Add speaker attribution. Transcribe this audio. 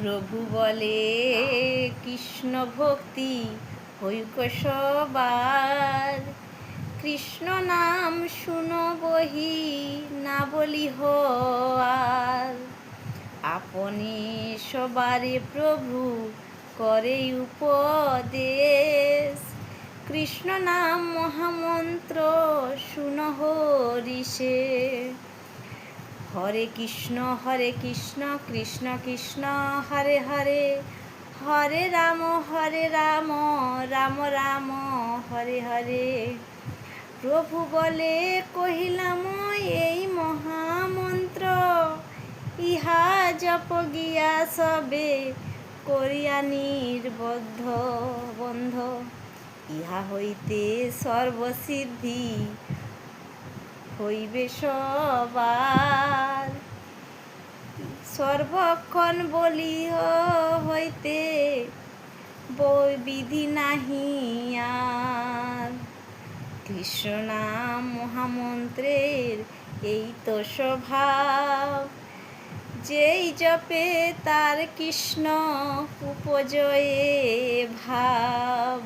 Speaker 1: প্রভু বলে কৃষ্ণ ভক্তি হইক সবার, কৃষ্ণ নাম শুনো বহি না বলি আর। আপনি সবারে প্রভু করে উপদেশ, কৃষ্ণ নাম মহামন্ত্র শুনো হরিষে। হরে কৃষ্ণ কৃষ্ণ কৃষ্ণ হরে হরে, হরে রাম রাম রাম হরে হরে। প্রভু বলে কহিলাম এই মহামন্ত্র, ইহা জপ গিয়া সবে করিয়া নির্বদ্ধ বন্ধ। ইহা হইতে সর্বসিদ্ধি হইবে সবার, সর্বক্ষণ বলিও হইতে বই বিধি নাহি আর। কৃষ্ণ নাম মহামন্ত্রের এই তো স্বভাব, যেই জপে তার কৃষ্ণ উপজয়ে ভাব।